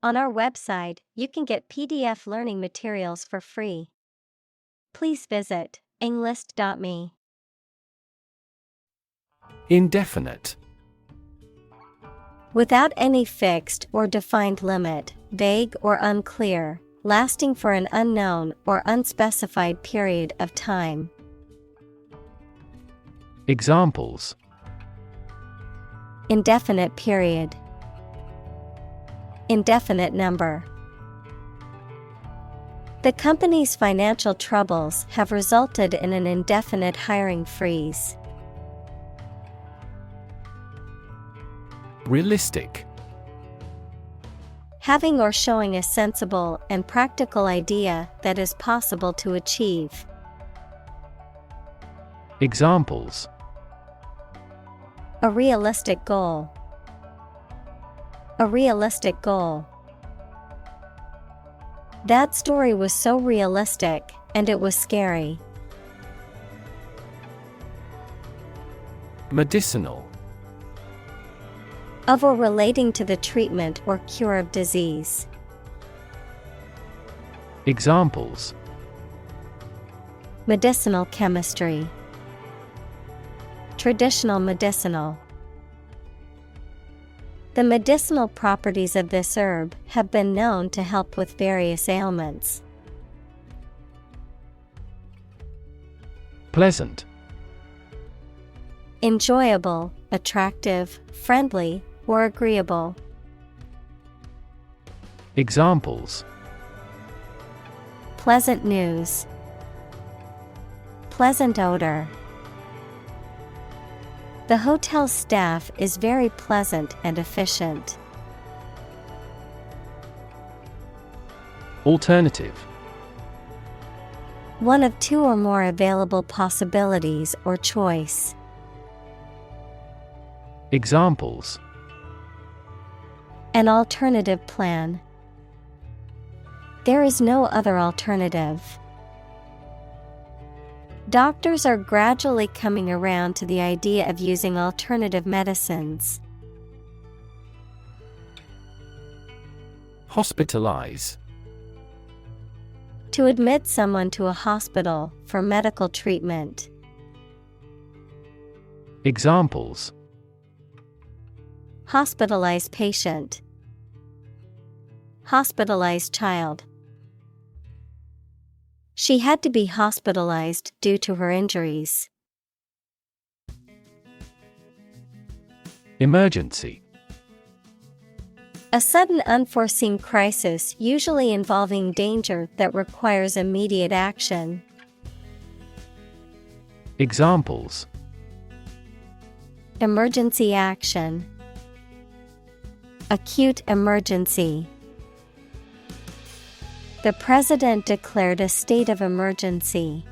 On our website, you can get PDF learning materials for free. Please visit englist.me. Indefinite. Without any fixed or defined limit, vague or unclear, lasting for an unknown or unspecified period of time. Examples: Indefinite period. Indefinite number. The company's financial troubles have resulted in an indefinite hiring freeze. Realistic. Having or showing a sensible and practical idea that is possible to achieve. Examples: A realistic goal. A realistic goal. That story was so realistic, and it was scary. Medicinal. Of or relating to the treatment or cure of disease. Examples: Medicinal chemistry. Traditional medicinal. The medicinal properties of this herb have been known to help with various ailments. Pleasant. Enjoyable, attractive, friendly, or agreeable. Examples: Pleasant news. Pleasant odor. The hotel staff is very pleasant and efficient. Alternative. One of two or more available possibilities or choice. Examples: An alternative plan. There is no other alternative. Doctors are gradually coming around to the idea of using alternative medicines. Hospitalize. To admit someone to a hospital for medical treatment. Examples: Hospitalized patient. Hospitalized child. She had to be hospitalized due to her injuries. Emergency. A sudden unforeseen crisis usually involving danger that requires immediate action. Examples: Emergency action. Acute emergency. The president declared a state of emergency.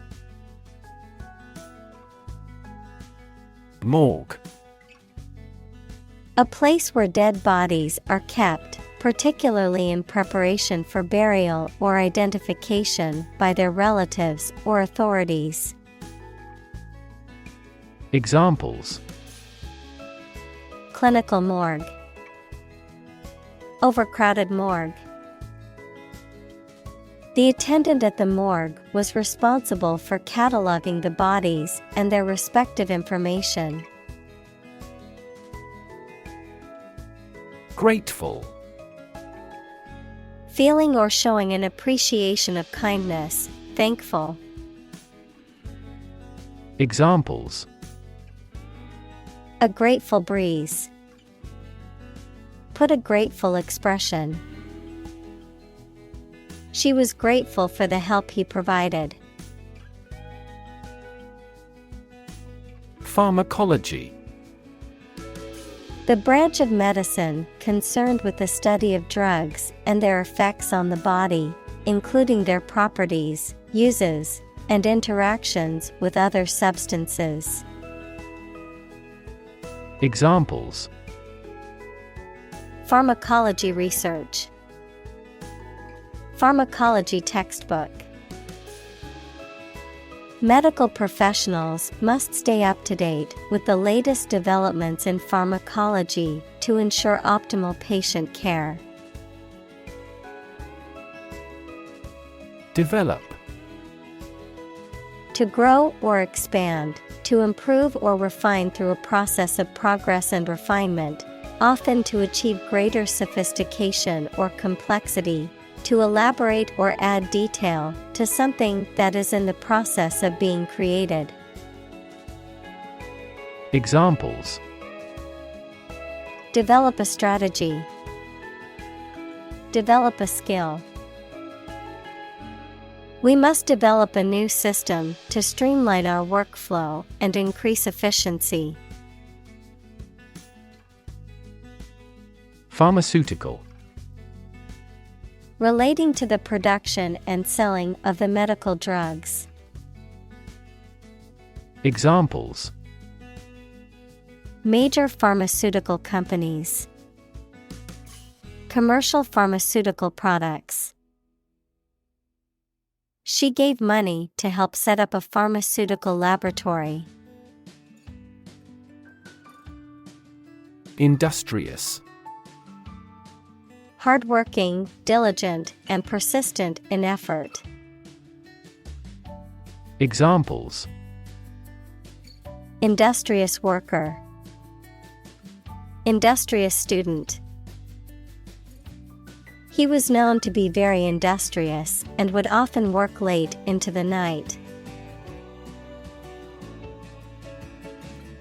Morgue. A place where dead bodies are kept, particularly in preparation for burial or identification by their relatives or authorities. Examples: Clinical morgue. Overcrowded morgue. The attendant at the morgue was responsible for cataloging the bodies and their respective information. Grateful. Feeling or showing an appreciation of kindness, thankful. Examples: A grateful breeze. Put a grateful expression. She was grateful for the help he provided. Pharmacology. The branch of medicine concerned with the study of drugs and their effects on the body, including their properties, uses, and interactions with other substances. Examples: Pharmacology research. Pharmacology textbook. Medical professionals must stay up to date with the latest developments in pharmacology to ensure optimal patient care. Develop. To grow or expand, to improve or refine through a process of progress and refinement, often to achieve greater sophistication or complexity, to elaborate or add detail to something that is in the process of being created. Examples: Develop a strategy. Develop a skill. We must develop a new system to streamline our workflow and increase efficiency. Pharmaceutical. Relating to the production and selling of the medical drugs. Examples: Major pharmaceutical companies. Commercial pharmaceutical products. She gave money to help set up a pharmaceutical laboratory. Industrious. Hardworking, diligent, and persistent in effort. Examples: Industrious worker. Industrious student. He was known to be very industrious and would often work late into the night.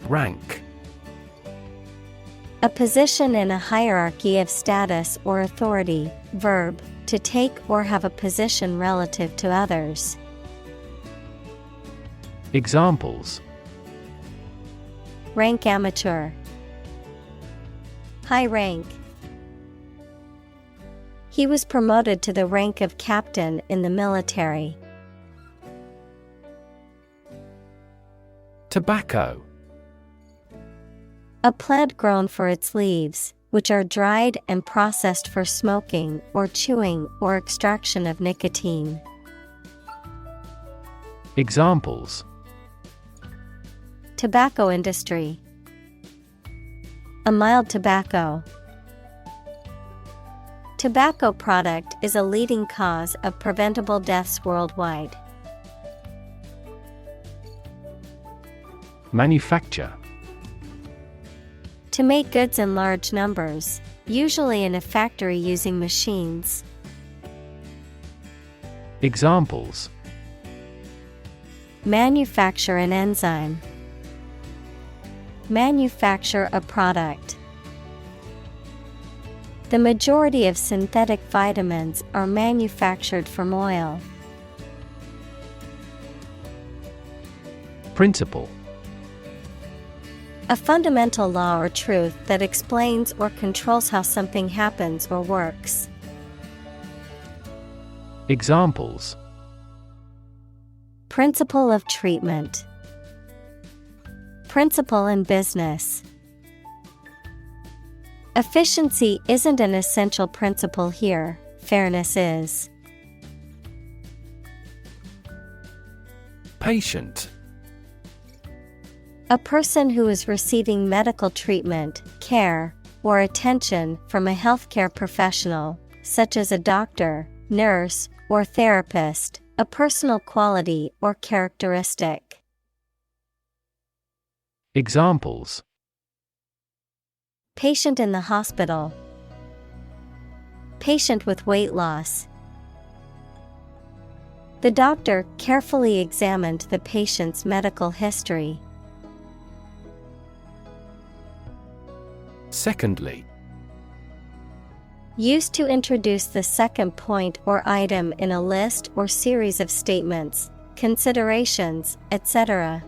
Rank. A position in a hierarchy of status or authority. Verb, to take or have a position relative to others. Examples: Rank amateur. High rank. He was promoted to the rank of captain in the military. Tobacco. A plant grown for its leaves, which are dried and processed for smoking or chewing or extraction of nicotine. Examples: Tobacco industry. A mild tobacco. Tobacco product is a leading cause of preventable deaths worldwide. Manufacture. To make goods in large numbers, usually in a factory using machines. Examples: Manufacture an enzyme. Manufacture a product. The majority of synthetic vitamins are manufactured from oil. Principle. A fundamental law or truth that explains or controls how something happens or works. Examples: Principle of treatment. Principle in business. Efficiency isn't an essential principle here, fairness is. Patient. A person who is receiving medical treatment, care, or attention from a healthcare professional, such as a doctor, nurse, or therapist, a personal quality or characteristic. Examples: Patient in the hospital. Patient with weight loss. The doctor carefully examined the patient's medical history. Secondly. Used to introduce the second point or item in a list or series of statements, considerations, etc.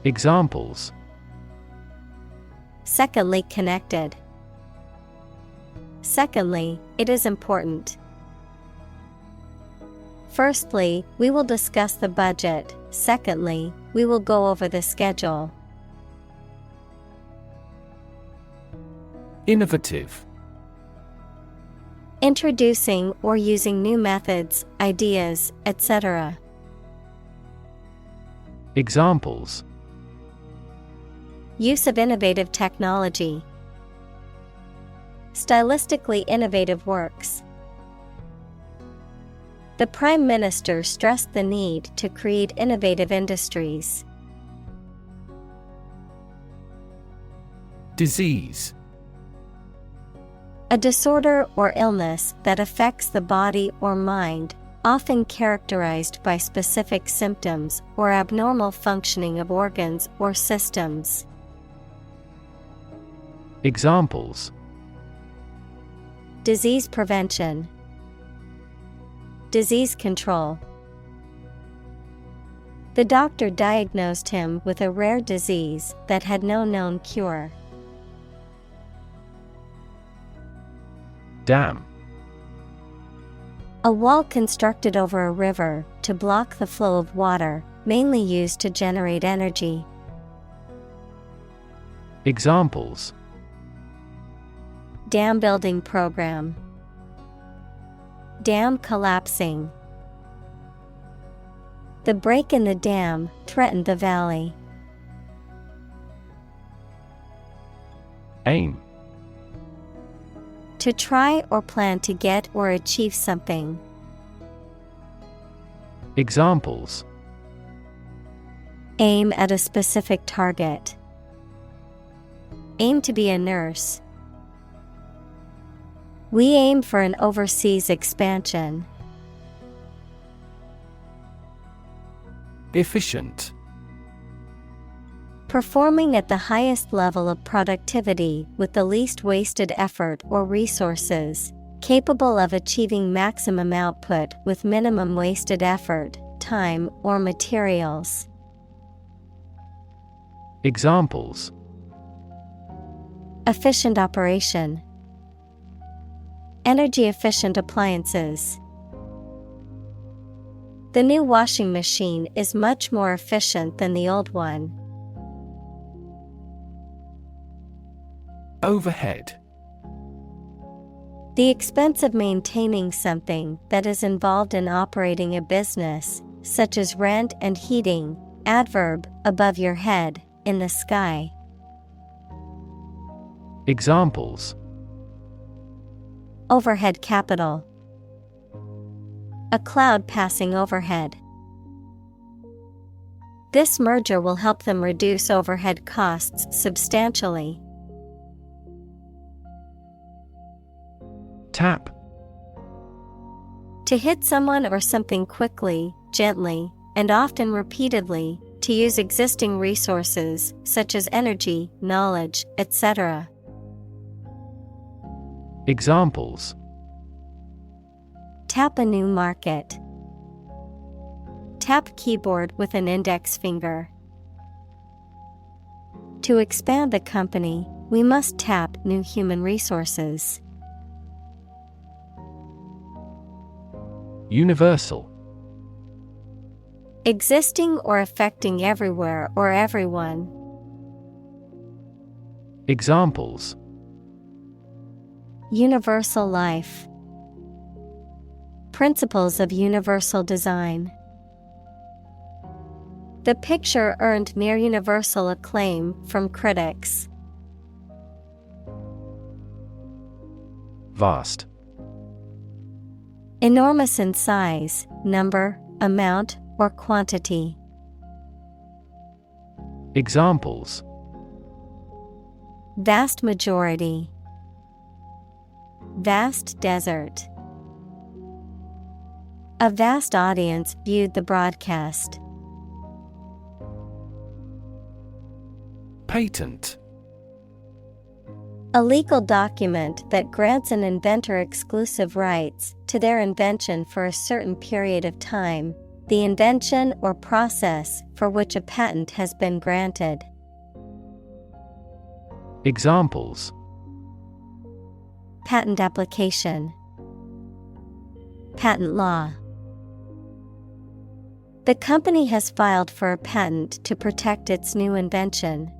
Examples: Secondly connected. Secondly, it is important. Firstly, we will discuss the budget. Secondly, we will go over the schedule. Innovative. Introducing or using new methods, ideas, etc. Examples: Use of innovative technology. Stylistically innovative works. The Prime Minister stressed the need to create innovative industries. Disease. A disorder or illness that affects the body or mind, often characterized by specific symptoms or abnormal functioning of organs or systems. Examples: disease prevention, disease control. The doctor diagnosed him with a rare disease that had no known cure. Dam. A wall constructed over a river to block the flow of water, mainly used to generate energy. Examples: dam building program, dam collapsing. The break in the dam threatened the valley. Aim. To try or plan to get or achieve something. Examples: aim at a specific target. Aim to be a nurse. We aim for an overseas expansion. Efficient. Performing at the highest level of productivity with the least wasted effort or resources, capable of achieving maximum output with minimum wasted effort, time, or materials. Examples: efficient operation, energy efficient appliances. The new washing machine is much more efficient than the old one. Overhead. The expense of maintaining something that is involved in operating a business, such as rent and heating. Adverb, above your head, in the sky. Examples: overhead capital, a cloud passing overhead. This merger will help them reduce overhead costs substantially. Tap. To hit someone or something quickly, gently, and often repeatedly, to use existing resources, such as energy, knowledge, etc. Examples: tap a new market. Tap keyboard with an index finger. To expand the company, we must tap new human resources. Universal. Existing or affecting everywhere or everyone. Examples: universal life. Principles of universal design. The picture earned near universal acclaim from critics. Vast. Enormous in size, number, amount, or quantity. Examples: vast majority. Vast desert. A vast audience viewed the broadcast. Patent. A legal document that grants an inventor exclusive rights to their invention for a certain period of time, the invention or process for which a patent has been granted. Examples: patent application. Patent law. The company has filed for a patent to protect its new invention.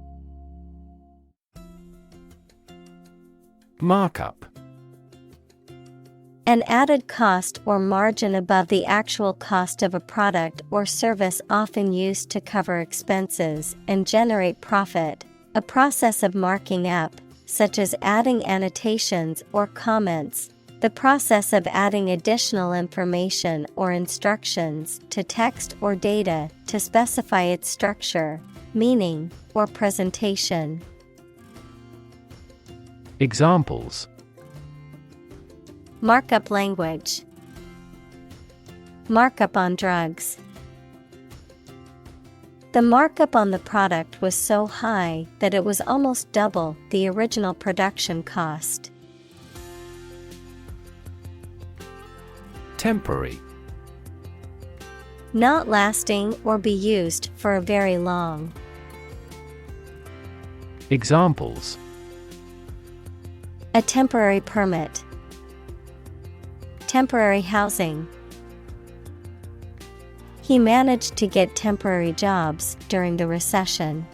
Markup. An added cost or margin above the actual cost of a product or service, often used to cover expenses and generate profit. A process of marking up, such as adding annotations or comments. The process of adding additional information or instructions to text or data to specify its structure, meaning, or presentation. Examples: Markup language. Markup on drugs. The markup on the product was so high that it was almost double the original production cost. Temporary. Not lasting or be used for a very long. Examples: A temporary permit. Temporary housing. He managed to get temporary jobs during the recession.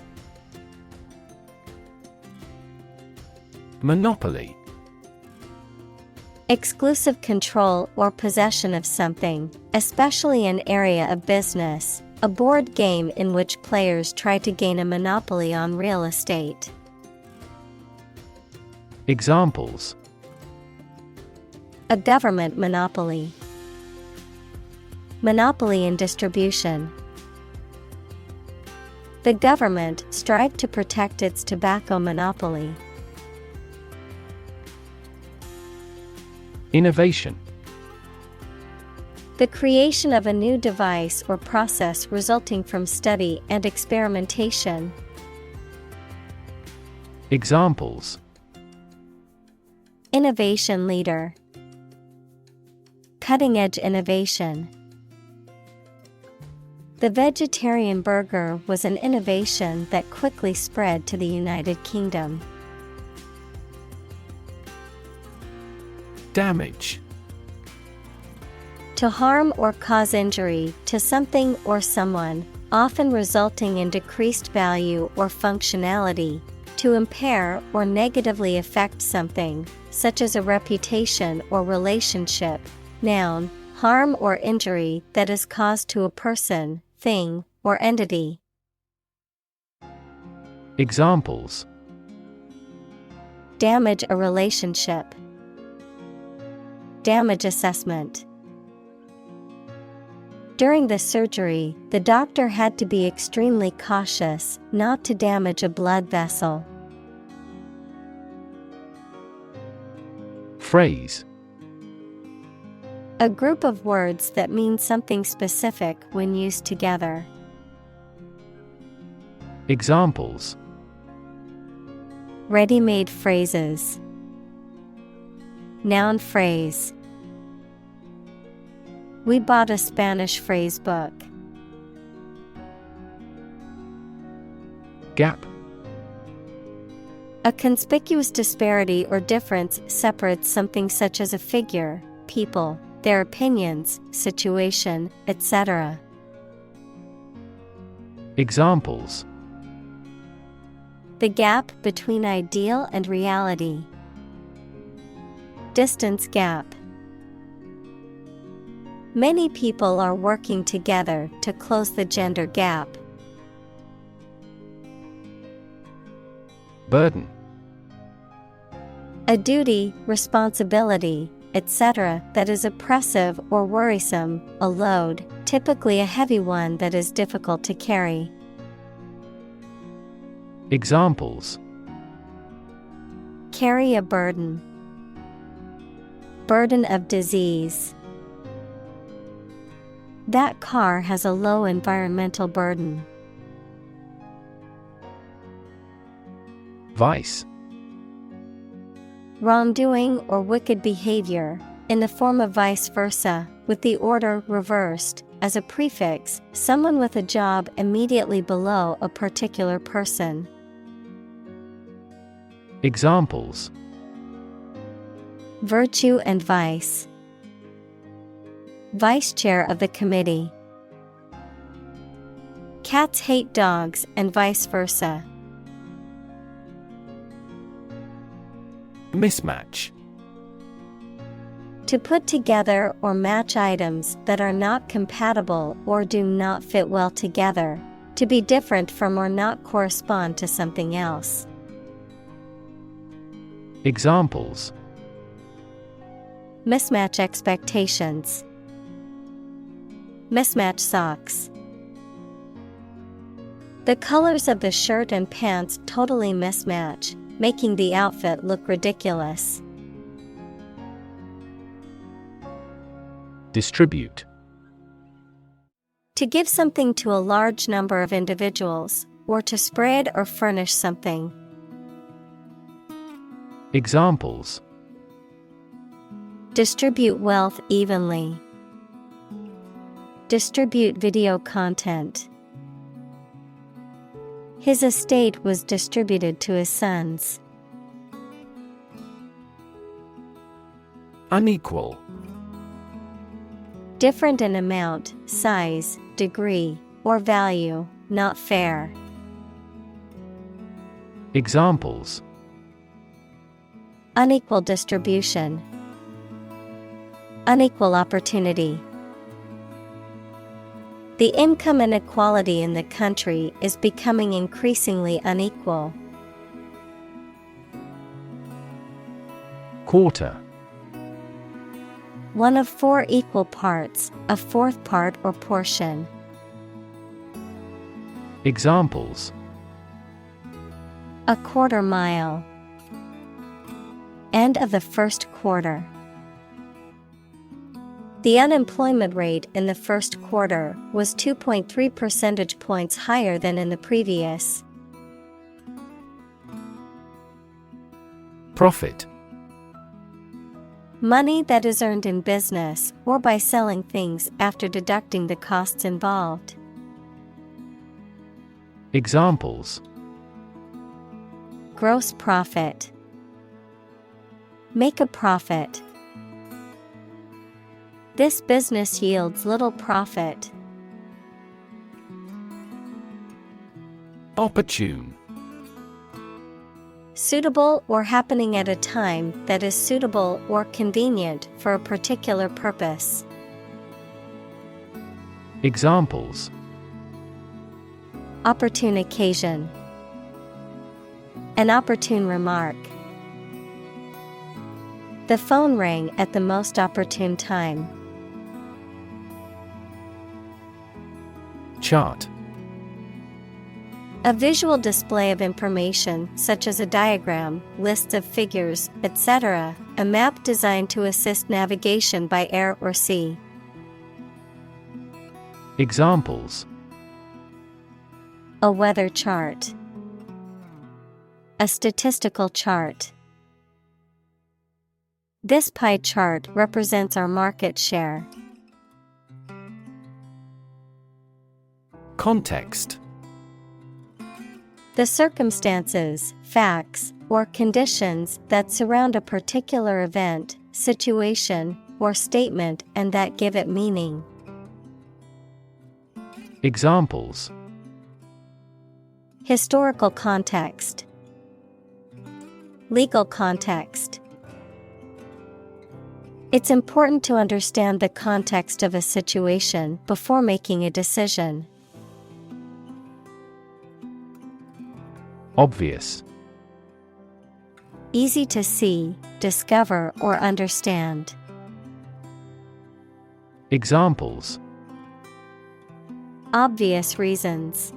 Monopoly. Exclusive control or possession of something, especially an area of business, a board game in which players try to gain a monopoly on real estate. Examples: A government monopoly. Monopoly in distribution. The government strived to protect its tobacco monopoly. Innovation. The creation of a new device or process resulting from study and experimentation. Examples: Innovation leader. Cutting-edge innovation. The vegetarian burger was an innovation that quickly spread to the United Kingdom. Damage. To harm or cause injury to something or someone, often resulting in decreased value or functionality, to impair or negatively affect something, such as a reputation or relationship. Noun, harm or injury that is caused to a person, thing, or entity. Examples: Damage a relationship. Damage assessment. During the surgery, the doctor had to be extremely cautious not to damage a blood vessel. Phrase. A group of words that mean something specific when used together. Examples: Ready-made phrases. Noun phrase. We bought a Spanish phrase book. Gap. A conspicuous disparity or difference separates something such as a figure, people, their opinions, situation, etc. Examples: The gap between ideal and reality. Distance gap. Many people are working together to close the gender gap. Burden. A duty, responsibility, etc. that is oppressive or worrisome, a load, typically a heavy one that is difficult to carry. Examples: Carry a burden. Burden of disease. That car has a low environmental burden. Vice. Wrongdoing or wicked behavior, in the form of vice versa, with the order reversed, as a prefix, someone with a job immediately below a particular person. Examples: Virtue and vice. Vice chair of the committee. Cats hate dogs and vice versa. Mismatch. To put together or match items that are not compatible or do not fit well together. To be different from or not correspond to something else. Examples: Mismatch expectations. Mismatch socks. The colors of the shirt and pants totally mismatch, making the outfit look ridiculous. Distribute. To give something to a large number of individuals, or to spread or furnish something. Examples: Distribute wealth evenly. Distribute video content. His estate was distributed to his sons. Unequal. Different in amount, size, degree, or value, not fair. Examples: Unequal distribution. Unequal opportunity. The income inequality in the country is becoming increasingly unequal. Quarter. One of 4 equal parts, a fourth part or portion. Examples: A quarter mile. End of the first quarter. The unemployment rate in the first quarter was 2.3 percentage points higher than in the previous. Profit. Money that is earned in business or by selling things after deducting the costs involved. Examples: Gross profit. Make a profit. This business yields little profit. Opportune. Suitable or happening at a time that is suitable or convenient for a particular purpose. Examples: Opportune occasion. An opportune remark. The phone rang at the most opportune time. Chart. A visual display of information such as a diagram, lists of figures, etc., a map designed to assist navigation by air or sea. Examples: A weather chart. A statistical chart. This pie chart represents our market share. Context. The circumstances, facts, or conditions that surround a particular event, situation, or statement and that give it meaning. Examples: Historical context. Legal context. It's important to understand the context of a situation before making a decision. Obvious. Easy to see, discover, or understand. Examples: Obvious reasons.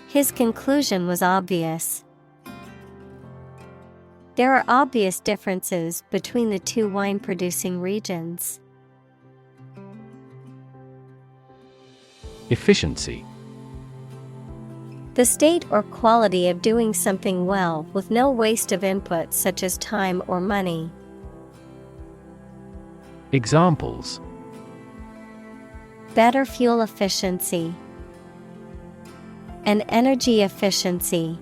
His conclusion was obvious. There are obvious differences between the two wine-producing regions. Efficiency. The state or quality of doing something well with no waste of input such as time or money. Examples: Better fuel efficiency. And energy efficiency.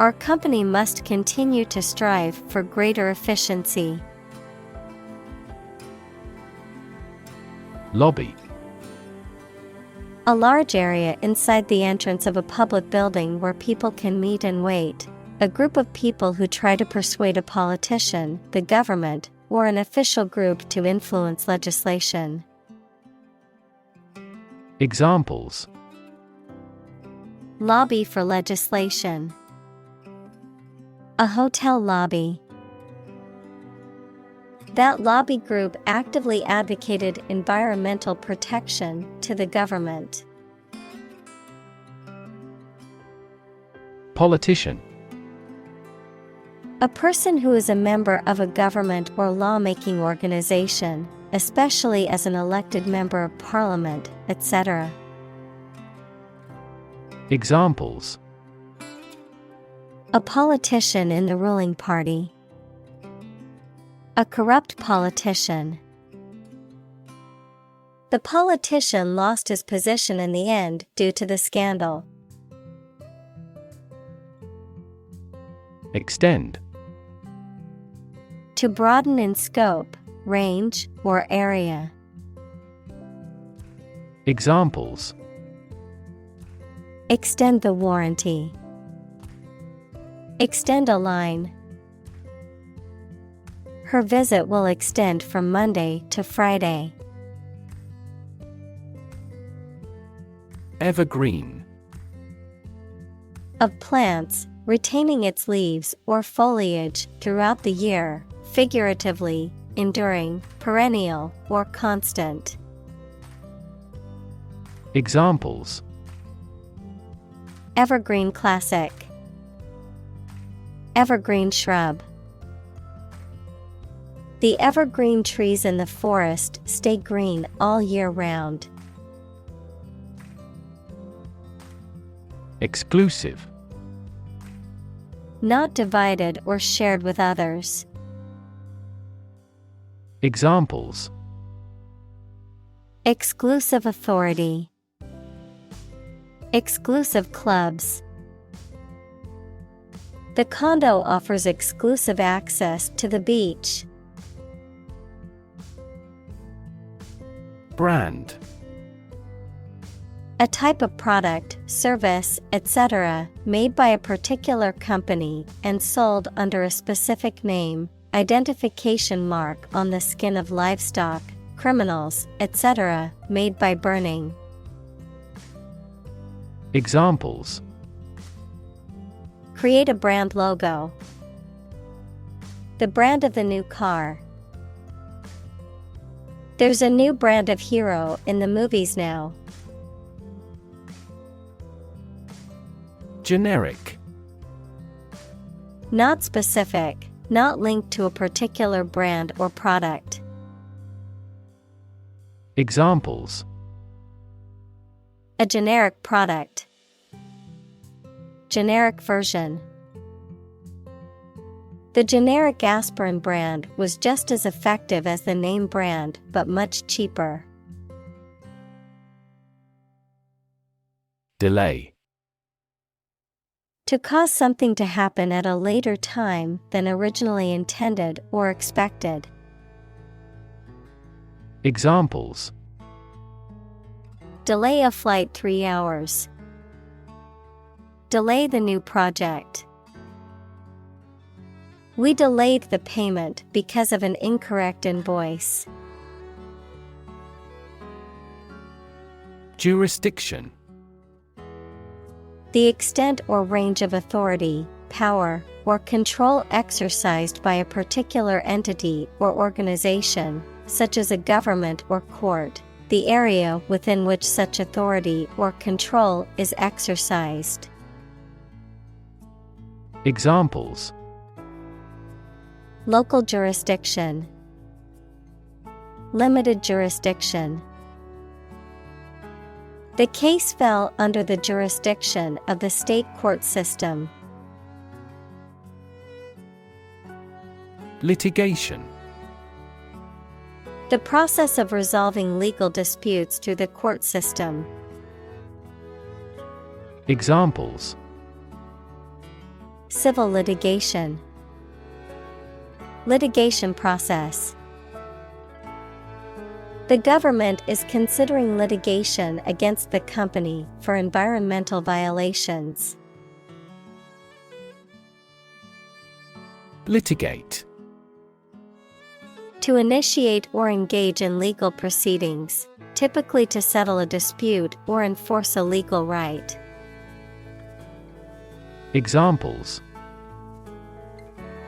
Our company must continue to strive for greater efficiency. Lobby. A large area inside the entrance of a public building where people can meet and wait. A group of people who try to persuade a politician, the government, or an official group to influence legislation. Examples: Lobby for legislation. A hotel lobby. That lobby group actively advocated environmental protection to the government. Politician. A person who is a member of a government or lawmaking organization, especially as an elected member of parliament, etc. Examples: a politician in the ruling party, a corrupt politician. The politician lost his position in the end due to the scandal. Extend. To broaden in scope, range, or area. Examples: extend the warranty, extend a line. Her visit will extend from Monday to Friday. Evergreen. Of plants, retaining its leaves or foliage throughout the year, figuratively, enduring, perennial, or constant. Examples: evergreen classic, evergreen shrub. The evergreen trees in the forest stay green all year round. Exclusive. Not divided or shared with others. Examples: exclusive authority, exclusive clubs. The condo offers exclusive access to the beach. Brand. A type of product, service, etc., made by a particular company and sold under a specific name, identification mark on the skin of livestock, criminals, etc., made by burning. Examples: create a brand logo. The brand of the new car. There's a new brand of hero in the movies now. Generic. Not specific, not linked to a particular brand or product. Examples: a generic product, generic version. The generic aspirin brand was just as effective as the name brand, but much cheaper. Delay. To cause something to happen at a later time than originally intended or expected. Examples: delay a flight 3 hours. Delay the new project. We delayed the payment because of an incorrect invoice. Jurisdiction. The extent or range of authority, power, or control exercised by a particular entity or organization, such as a government or court, the area within which such authority or control is exercised. Examples: local jurisdiction, limited jurisdiction. The case fell under the jurisdiction of the state court system. Litigation. The process of resolving legal disputes through the court system. Examples: civil litigation, litigation process. The government is considering litigation against the company for environmental violations. Litigate. To initiate or engage in legal proceedings, typically to settle a dispute or enforce a legal right. Examples: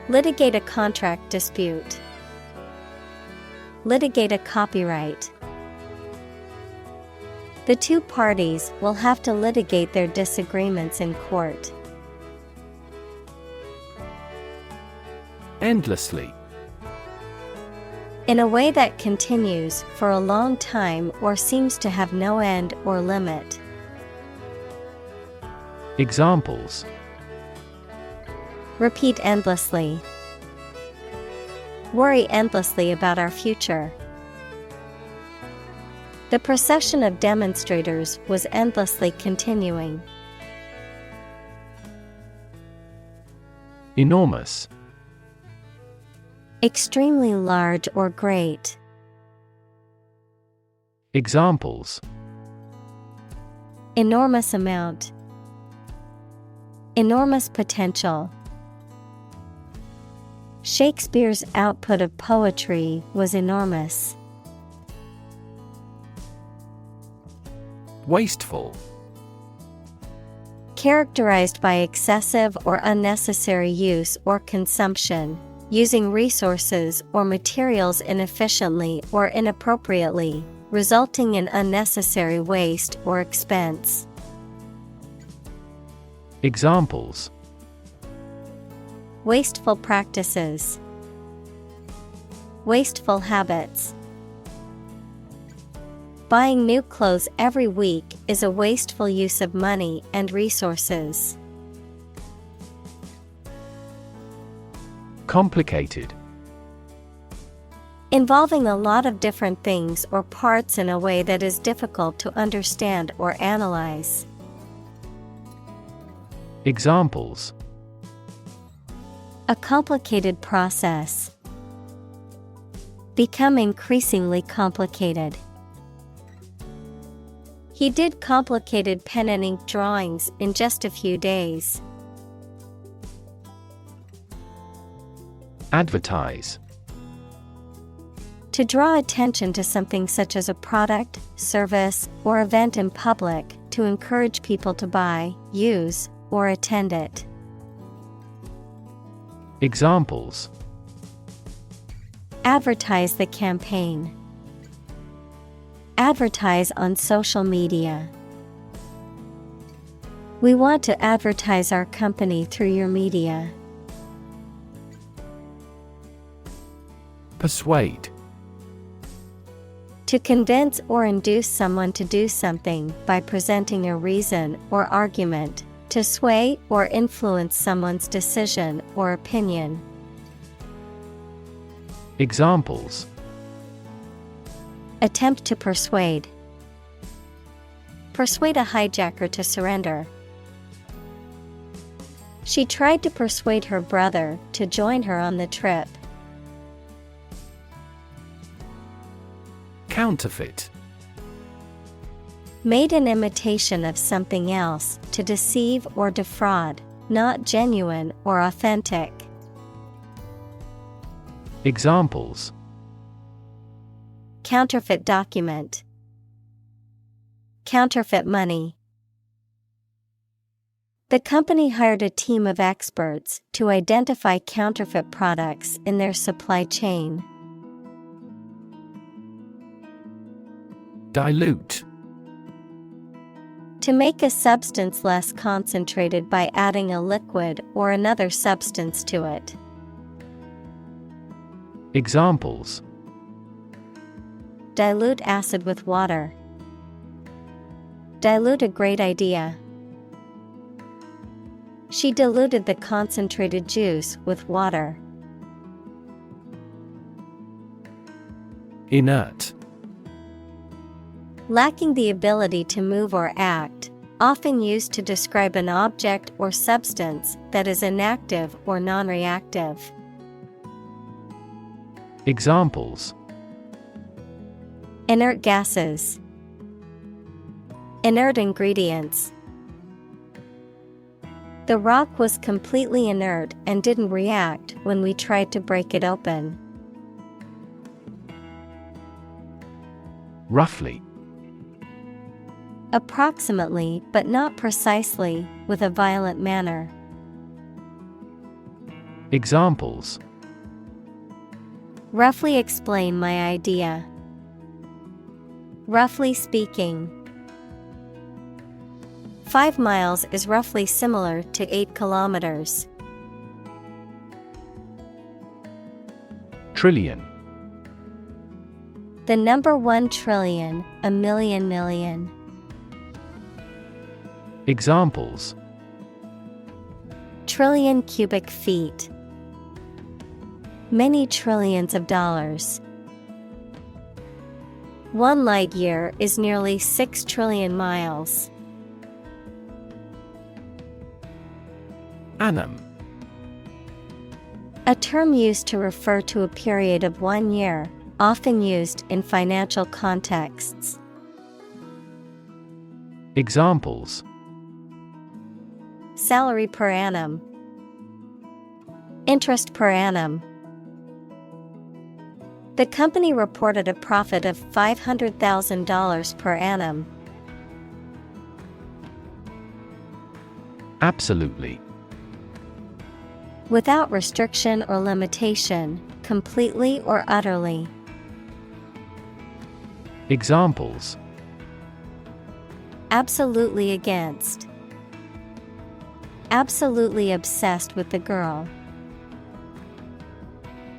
litigate a contract dispute, Litigate a copyright. The two parties will have to litigate their disagreements in court. Endlessly. In a way that continues for a long time or seems to have no end or limit. Examples: repeat endlessly. Worry endlessly about our future. The procession of demonstrators was endlessly continuing. Enormous. Extremely large or great. Examples: enormous amount. Enormous potential. Shakespeare's output of poetry was enormous. Wasteful. Characterized by excessive or unnecessary use or consumption, using resources or materials inefficiently or inappropriately, resulting in unnecessary waste or expense. Examples: wasteful practices. Wasteful habits. Buying new clothes every week is a wasteful use of money and resources. Complicated. Involving a lot of different things or parts in a way that is difficult to understand or analyze. Examples: a complicated process. Become increasingly complicated. He did complicated pen and ink drawings in just a few days. Advertise. To draw attention to something such as a product, service, or event in public, to encourage people to buy, use, or attend it. Examples: advertise the campaign. Advertise on social media. We want to advertise our company through your media. Persuade. To convince or induce someone to do something by presenting a reason or argument, to sway or influence someone's decision or opinion. Examples: attempt to persuade. Persuade a hijacker to surrender. She tried to persuade her brother to join her on the trip. Counterfeit. Made an imitation of something else to deceive or defraud, not genuine or authentic. Examples: counterfeit document. Counterfeit money. The company hired a team of experts to identify counterfeit products in their supply chain. Dilute. To make a substance less concentrated by adding a liquid or another substance to it. Examples: dilute acid with water. Dilute a great idea. She diluted the concentrated juice with water. Inert. Lacking the ability to move or act, often used to describe an object or substance that is inactive or non-reactive. Examples: inert gases. Inert ingredients. The rock was completely inert and didn't react when we tried to break it open. Roughly. Approximately, but not precisely, with a violent manner. Roughly explain my idea. Roughly speaking. 5 miles is roughly similar to 8 kilometers. Trillion. The number 1 trillion, a million million. Examples: Trillion cubic feet. Many trillions of dollars. 1 light year is nearly 6 trillion miles. Annum. A term used to refer to a period of 1 year, often used in financial contexts. Examples: Salary per annum. Interest per annum. The company reported a profit of $500,000 per annum. Absolutely. Without restriction or limitation, completely or utterly. Examples: Absolutely against. Absolutely obsessed with the girl.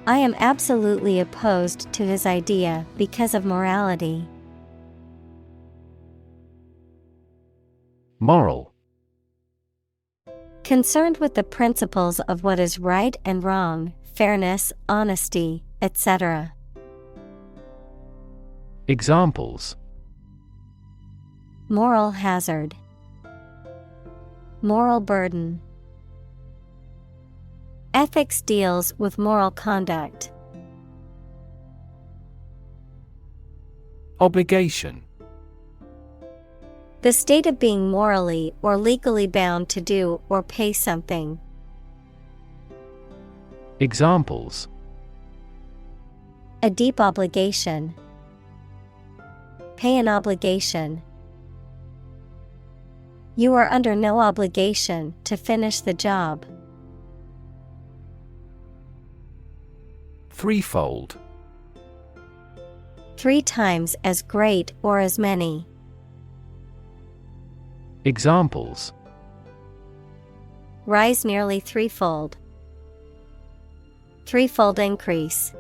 I am absolutely opposed to his idea because of morality. Moral. Concerned with the principles of what is right and wrong, fairness, honesty, etc. Examples: Moral hazard. Moral burden. Ethics deals with moral conduct. Obligation. The state of being morally or legally bound to do or pay something. Examples: A deep obligation. Pay an obligation. You are under no obligation to finish the job. Threefold. 3 times as great or as many. Examples: Rise nearly threefold. Threefold increase.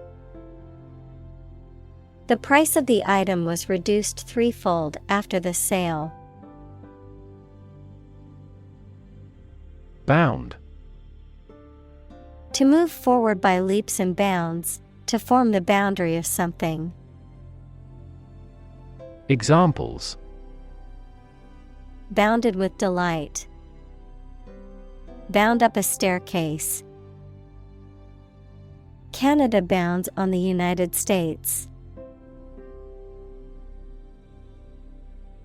The price of the item was reduced threefold after the sale. Bound. To move forward by leaps and bounds, to form the boundary of something. Examples: Bounded with delight. Bound up a staircase. Canada bounds on the United States.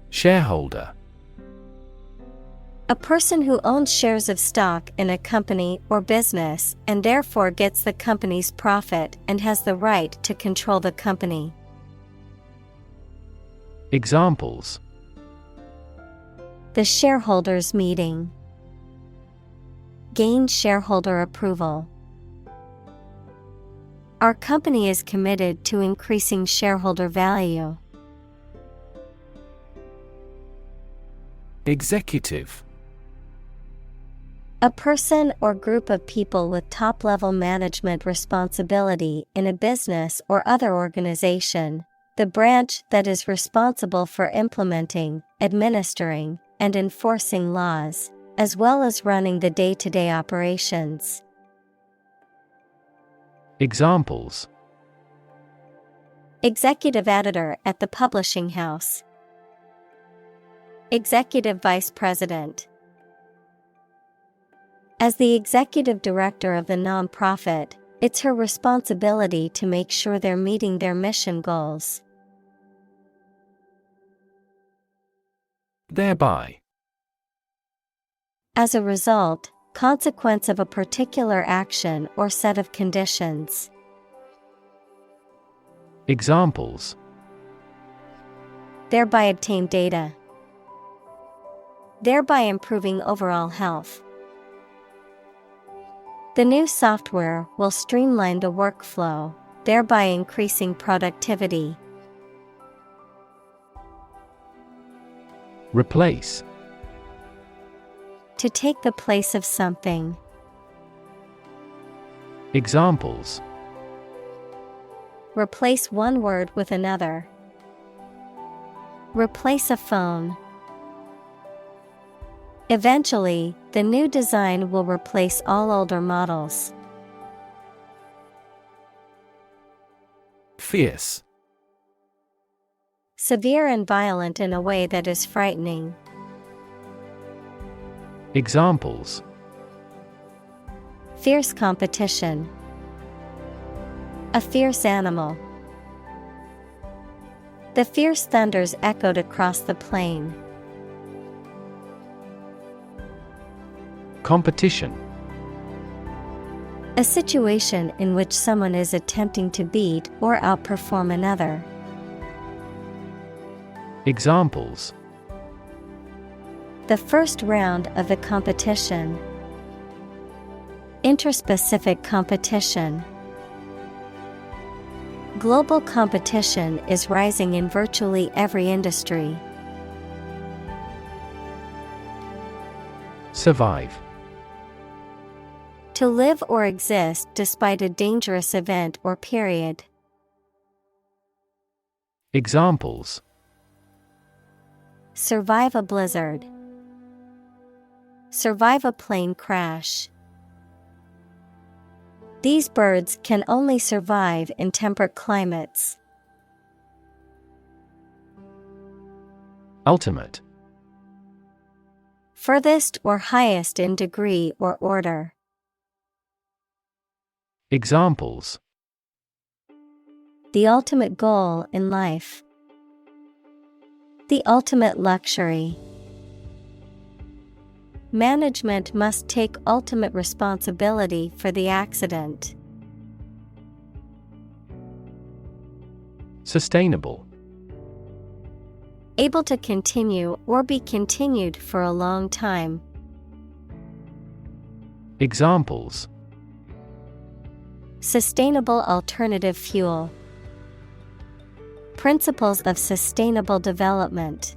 Shareholder. A person who owns shares of stock in a company or business and therefore gets the company's profit and has the right to control the company. Examples: The shareholders' meeting. Gain shareholder approval. Our company is committed to increasing shareholder value. Executive. A person or group of people with top-level management responsibility in a business or other organization, the branch that is responsible for implementing, administering, and enforcing laws, as well as running the day-to-day operations. Examples: Executive editor at the publishing house. Executive vice president. As the executive director of the nonprofit, it's her responsibility to make sure they're meeting their mission goals. Thereby. As a result, consequence of a particular action or set of conditions. Examples: Thereby obtain data. Thereby improving overall health. The new software will streamline the workflow, thereby increasing productivity. Replace. To take the place of something. Examples: Replace one word with another. Replace a phone. Eventually, the new design will replace all older models. Fierce. Severe and violent in a way that is frightening. Examples: Fierce competition. A fierce animal. The fierce thunders echoed across the plain. Competition. A situation in which someone is attempting to beat or outperform another. Examples: The first round of the competition. Interspecific competition. Global competition is rising in virtually every industry. Survive. To live or exist despite a dangerous event or period. Examples: Survive a blizzard. Survive a plane crash. These birds can only survive in temperate climates. Ultimate. Furthest or highest in degree or order. Examples: The ultimate goal in life. The ultimate luxury. Management must take ultimate responsibility for the accident. Sustainable. Able to continue or be continued for a long time. Examples: Sustainable alternative fuel. Principles of sustainable development.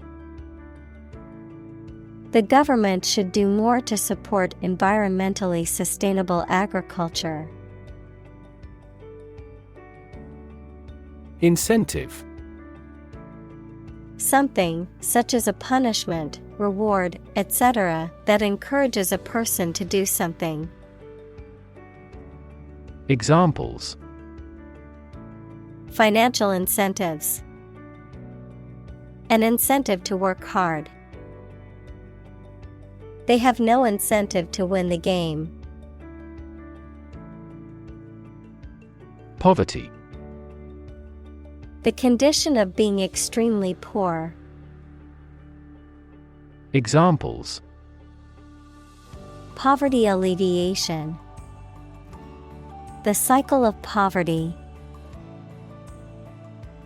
The government should do more to support environmentally sustainable agriculture. Incentive. Something, such as a punishment, reward, etc., that encourages a person to do something. Examples: Financial incentives. An incentive to work hard. They have no incentive to win the game. Poverty. The condition of being extremely poor. Examples: Poverty alleviation. The cycle of poverty.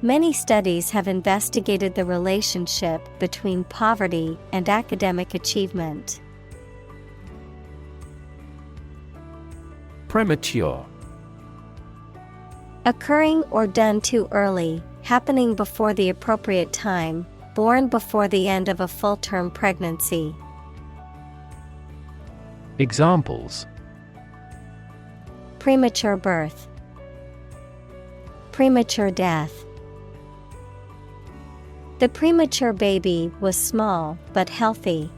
Many studies have investigated the relationship between poverty and academic achievement. Premature. Occurring or done too early, happening before the appropriate time, born before the end of a full-term pregnancy. Examples: Premature birth. Premature death. The premature baby was small but healthy.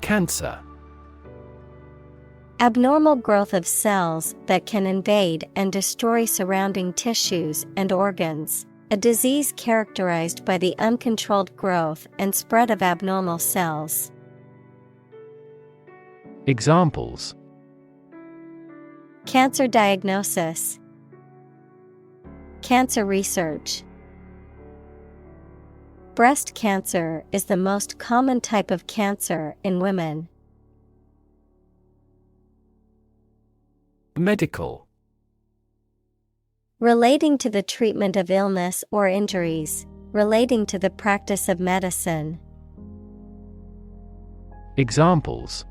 Cancer. Abnormal growth of cells that can invade and destroy surrounding tissues and organs. A disease characterized by the uncontrolled growth and spread of abnormal cells. Examples: Cancer diagnosis. Cancer research. Breast cancer is the most common type of cancer in women. Medical. Relating to the treatment of illness or injuries, relating to the practice of medicine. Examples: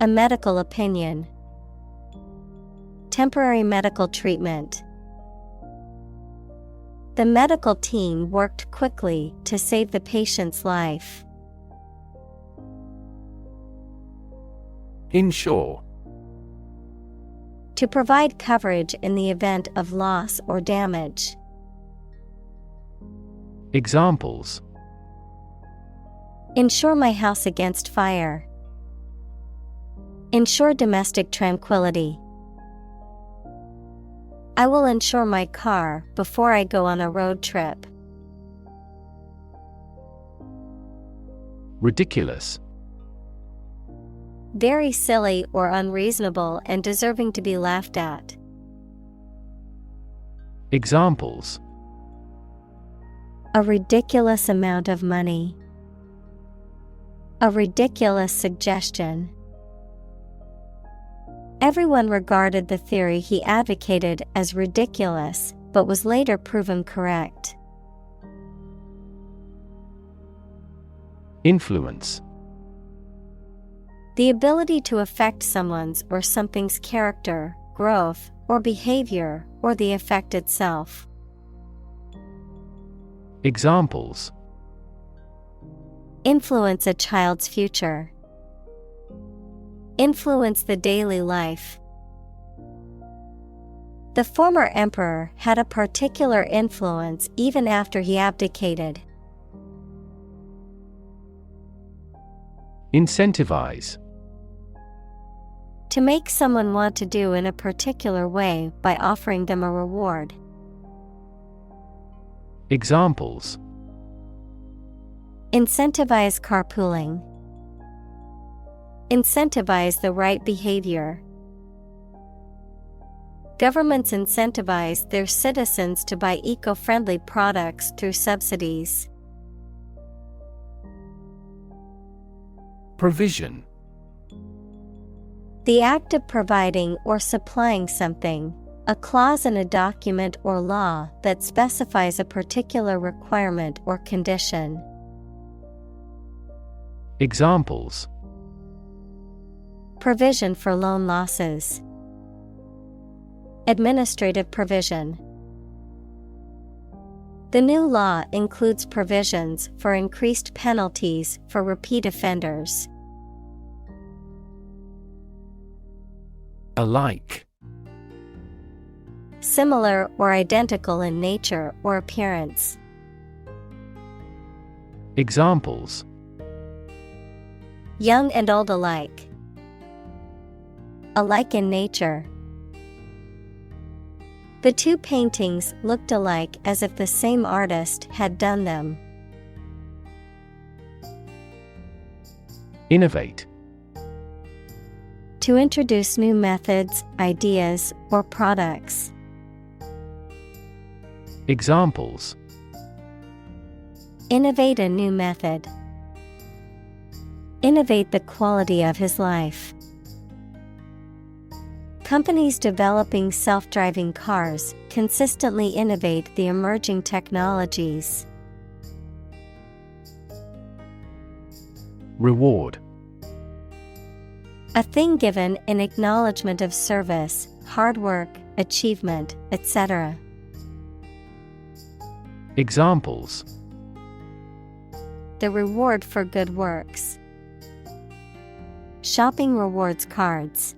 A medical opinion. temporary medical treatment. The medical team worked quickly to save the patient's life. Insure. To provide coverage in the event of loss or damage. Examples: Insure my house against fire. Ensure domestic tranquility. I will insure my car before I go on a road trip. Ridiculous. Very silly or unreasonable and deserving to be laughed at. Examples: A ridiculous amount of money. A ridiculous suggestion. Everyone regarded the theory he advocated as ridiculous, but was later proven correct. Influence. The ability to affect someone's or something's character, growth, or behavior, or the effect itself. Examples: Influence a child's future. Influence the daily life. The former emperor had a particular influence even after he abdicated. Incentivize. To make someone want to do in a particular way by offering them a reward. Examples: Incentivize carpooling. Incentivize the right behavior. Governments incentivize their citizens to buy eco-friendly products through subsidies. Provision. The act of providing or supplying something, a clause in a document or law that specifies a particular requirement or condition. Examples: Provision for loan losses. Administrative provision. The new law includes provisions for increased penalties for repeat offenders. Alike. Similar or identical in nature or appearance. Examples: Young and old alike. Alike in nature. The two paintings looked alike as if the same artist had done them. Innovate. To introduce new methods, ideas, or products. Examples: Innovate a new method. Innovate the quality of his life. Companies developing self-driving cars consistently innovate the emerging technologies. Reward. A thing given in acknowledgement of service, hard work, achievement, etc. Examples: The reward for good works. Shopping rewards cards.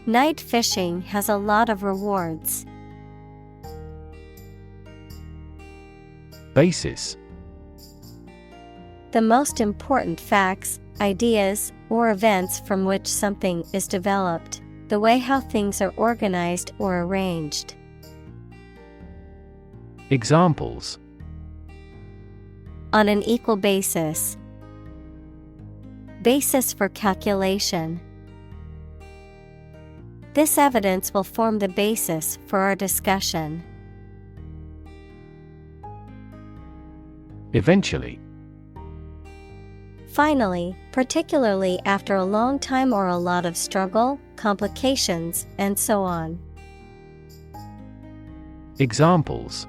Night fishing has a lot of rewards. Basis. The most important facts, ideas, or events from which something is developed, the way how things are organized or arranged. Examples: On an equal basis. Basis for calculation. This evidence will form the basis for our discussion. Eventually. Finally, particularly after a long time or a lot of struggle, complications, and so on. Examples: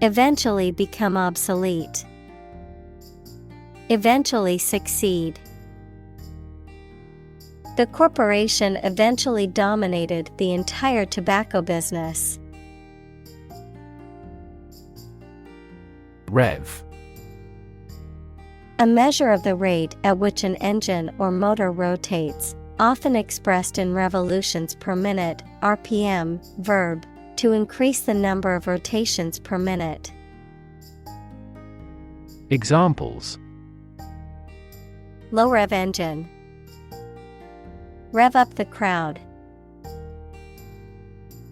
Eventually become obsolete. Eventually succeed. The corporation eventually dominated the entire tobacco business. Rev. A measure of the rate at which an engine or motor rotates, often expressed in revolutions per minute, RPM, verb, to increase the number of rotations per minute. Examples: Low rev engine. Rev up the crowd.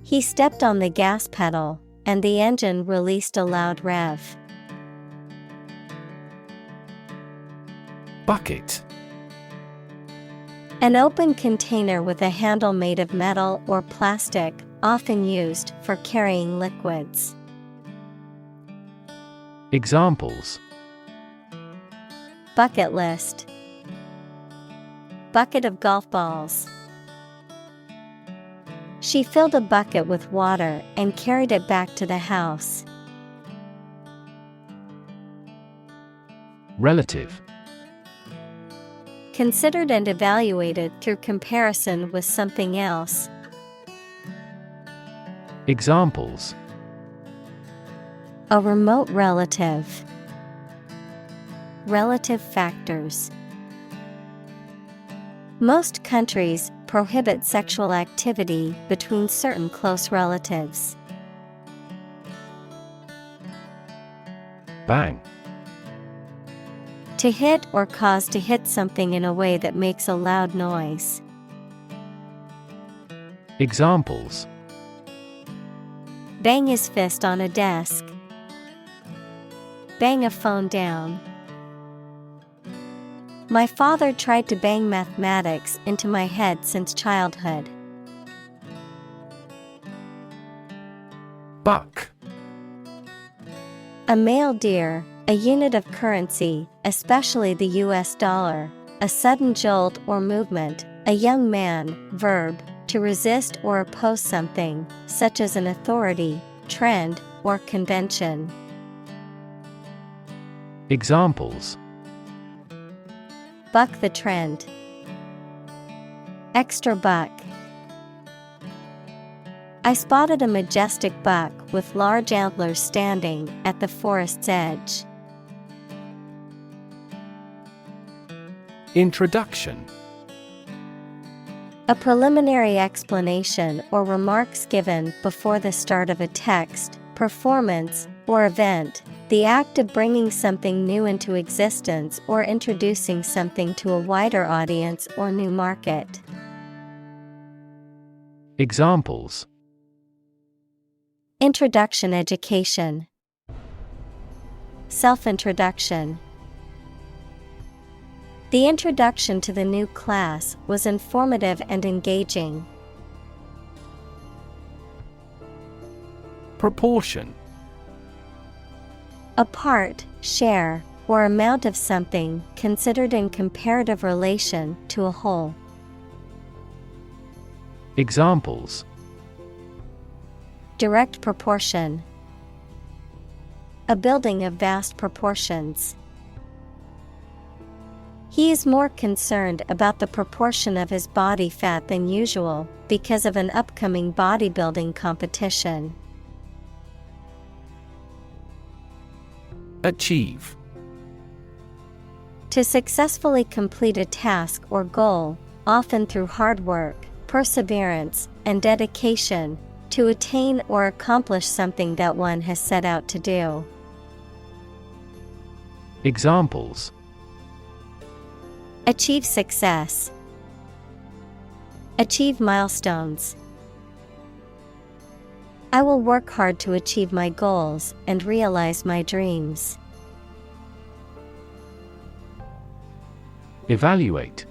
He stepped on the gas pedal, and the engine released a loud rev. Bucket. An open container with a handle made of metal or plastic, often used for carrying liquids. Examples: Bucket list. Bucket of golf balls. She filled a bucket with water and carried it back to the house. Relative. Considered and evaluated through comparison with something else. Examples: A remote relative. Relative factors. Most countries prohibit sexual activity between certain close relatives. Bang. To hit or cause to hit something in a way that makes a loud noise. Examples: Bang his fist on a desk. Bang a phone down. My father tried to bang mathematics into my head since childhood. Buck. A male deer, a unit of currency, especially the US dollar, a sudden jolt or movement, a young man, verb, to resist or oppose something, such as an authority, trend, or convention. Examples: Buck the trend. Extra buck. I spotted a majestic buck with large antlers standing at the forest's edge. Introduction. A preliminary explanation or remarks given before the start of a text, performance, or event, the act of bringing something new into existence or introducing something to a wider audience or new market. Examples: Introduction education. Self-introduction. The introduction to the new class was informative and engaging. Proportion. A part, share, or amount of something considered in comparative relation to a whole. Examples: Direct proportion. A building of vast proportions. He is more concerned about the proportion of his body fat than usual because of an upcoming bodybuilding competition. Achieve. To successfully complete a task or goal, often through hard work, perseverance, and dedication, to attain or accomplish something that one has set out to do. Examples: Achieve success. Achieve milestones. I will work hard to achieve my goals and realize my dreams. Evaluate.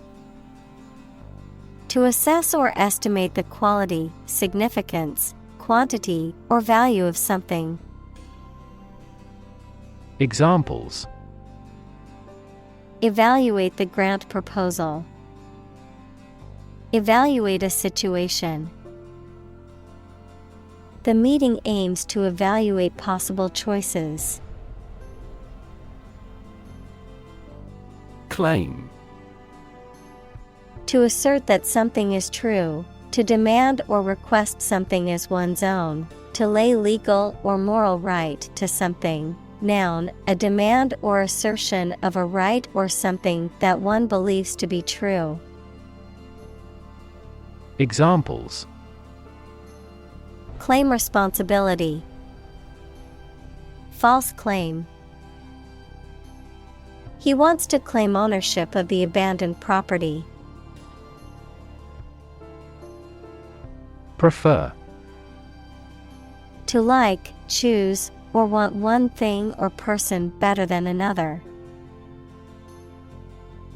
To assess or estimate the quality, significance, quantity, or value of something. Examples: Evaluate the grant proposal. Evaluate a situation. The meeting aims to evaluate possible choices. Claim. To assert that something is true, to demand or request something as one's own, to lay legal or moral right to something. Noun, a demand or assertion of a right or something that one believes to be true. Examples: Claim responsibility. False claim. He wants to claim ownership of the abandoned property. Prefer. To like, choose, or want one thing or person better than another.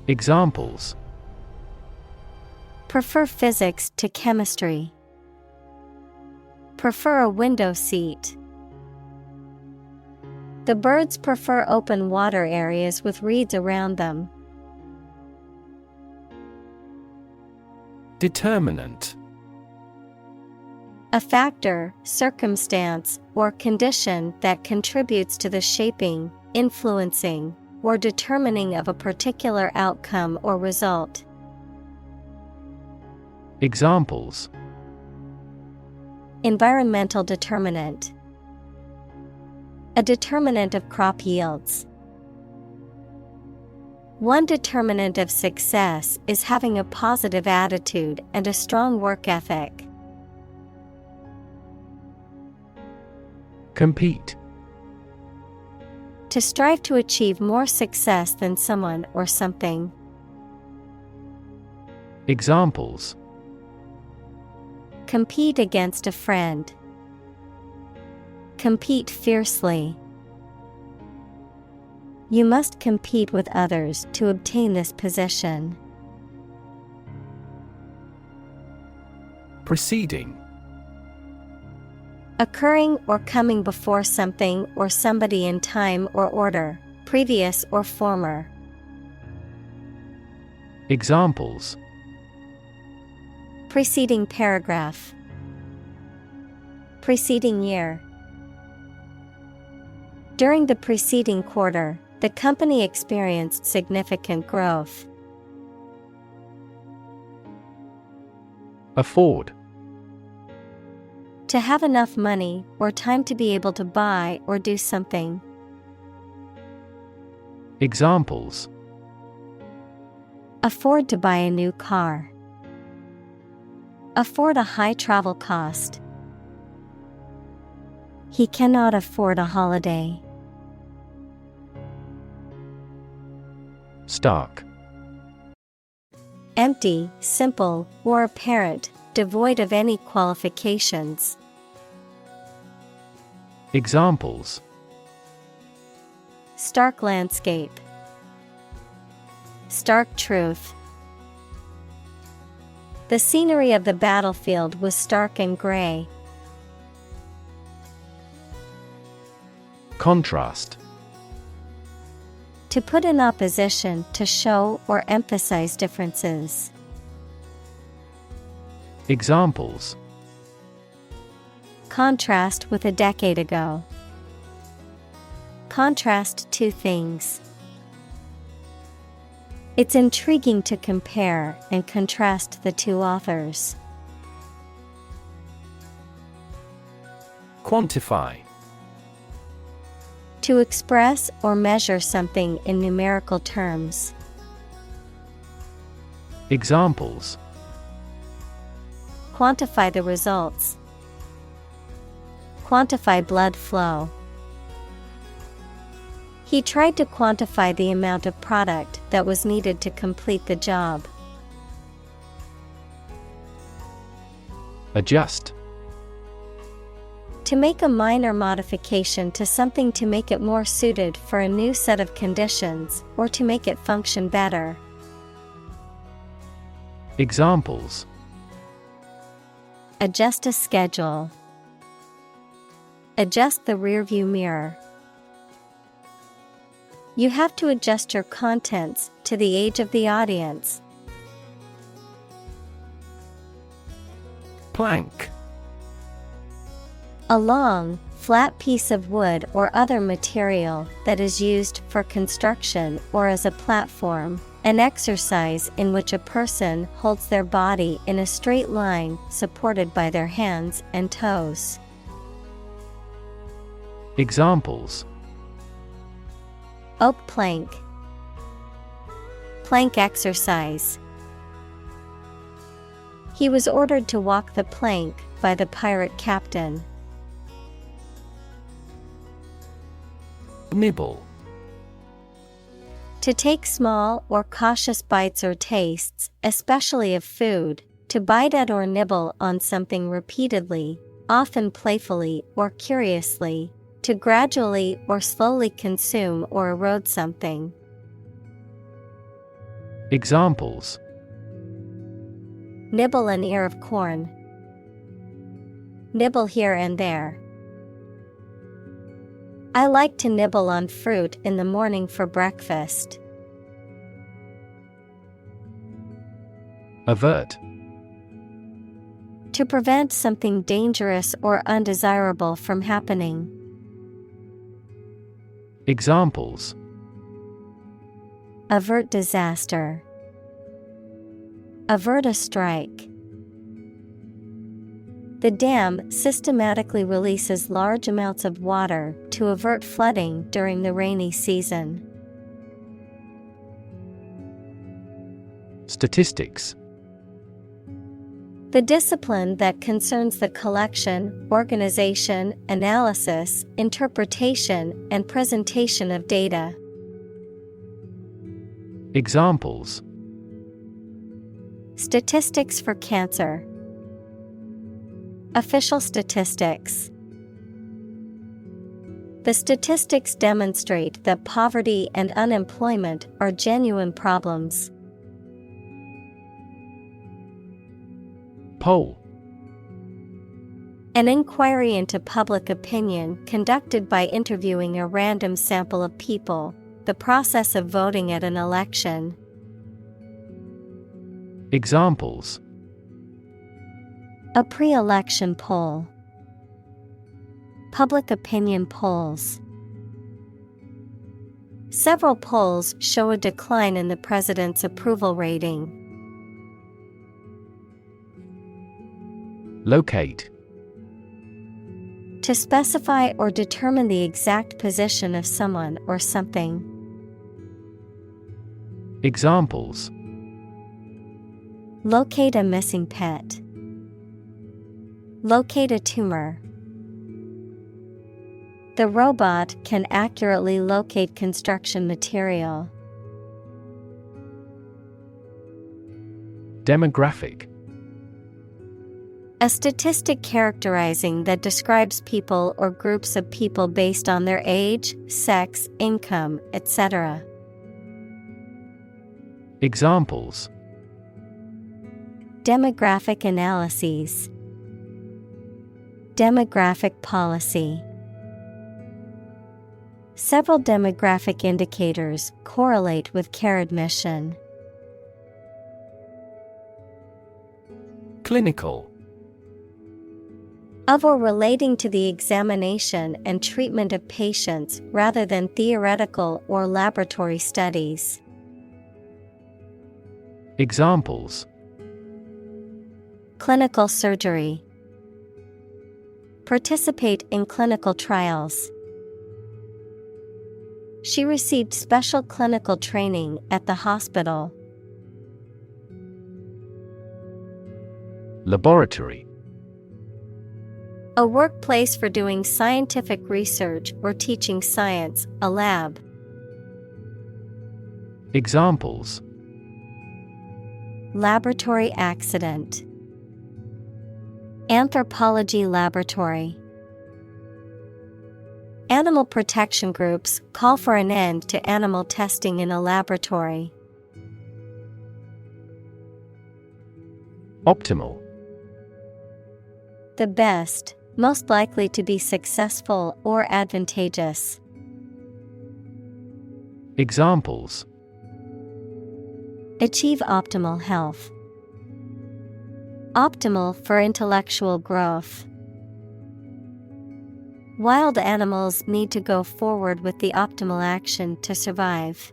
Examples: Prefer physics to chemistry. Prefer a window seat. The birds prefer open water areas with reeds around them. Determinant. A factor, circumstance, or condition that contributes to the shaping, influencing, or determining of a particular outcome or result. Examples: Environmental determinant. A determinant of crop yields. One determinant of success is having a positive attitude and a strong work ethic. Compete. To strive to achieve more success than someone or something. Examples: Compete against a friend. Compete fiercely. You must compete with others to obtain this position. Preceding. Occurring or coming before something or somebody in time or order, previous or former. Examples: Preceding paragraph. Preceding year. During the preceding quarter, the company experienced significant growth. Afford. To have enough money or time to be able to buy or do something. Examples: Afford to buy a new car. Afford a high travel cost. He cannot afford a holiday. Stark. Empty, simple, or apparent, devoid of any qualifications. Examples: Stark landscape. Stark truth. The scenery of the battlefield was stark and gray. Contrast. To put in opposition, to show or emphasize differences. Examples: Contrast with a decade ago. Contrast two things. It's intriguing to compare and contrast the two authors. Quantify. To express or measure something in numerical terms. Examples: Quantify the results. Quantify blood flow. He tried to quantify the amount of product that was needed to complete the job. Adjust. To make a minor modification to something to make it more suited for a new set of conditions, or to make it function better. Examples: Adjust a schedule. Adjust the rearview mirror. You have to adjust your contents to the age of the audience. Plank. A long, flat piece of wood or other material that is used for construction or as a platform, An exercise in which a person holds their body in a straight line supported by their hands and toes. Examples: Oak plank. Plank exercise. He was ordered to walk the plank by the pirate captain. Nibble. To take small or cautious bites or tastes, especially of food, to bite at or nibble on something repeatedly, often playfully or curiously, to gradually or slowly consume or erode something. Examples: Nibble an ear of corn. Nibble here and there. I like to nibble on fruit in the morning for breakfast. Avert. To prevent something dangerous or undesirable from happening. Examples: Avert disaster. Avert a strike. The dam systematically releases large amounts of water to avert flooding during the rainy season. Statistics. The discipline that concerns the collection, organization, analysis, interpretation, and presentation of data. Examples: Statistics for cancer. Official statistics. The statistics demonstrate that poverty and unemployment are genuine problems. Poll. An inquiry into public opinion conducted by interviewing a random sample of people, the process of voting at an election. Examples: A pre-election poll. Public opinion polls. Several polls show a decline in the president's approval rating. Locate. To specify or determine the exact position of someone or something. Examples: Locate a missing pet. Locate a tumor. The robot can accurately locate construction material. Demographic. A statistic characterizing that describes people or groups of people based on their age, sex, income, etc. Examples: Demographic analyses. Demographic policy. Several demographic indicators correlate with care admission. Clinical. Of or relating to the examination and treatment of patients rather than theoretical or laboratory studies. Examples: Clinical surgery. Participate in clinical trials. She received special clinical training at the hospital. Laboratory. A workplace for doing scientific research or teaching science, a lab. Examples: Laboratory accident. Anthropology laboratory. Animal protection groups call for an end to animal testing in a laboratory. Optimal. The best, most likely to be successful or advantageous. Examples: Achieve optimal health. Optimal for intellectual growth. Wild animals need to go forward with the optimal action to survive.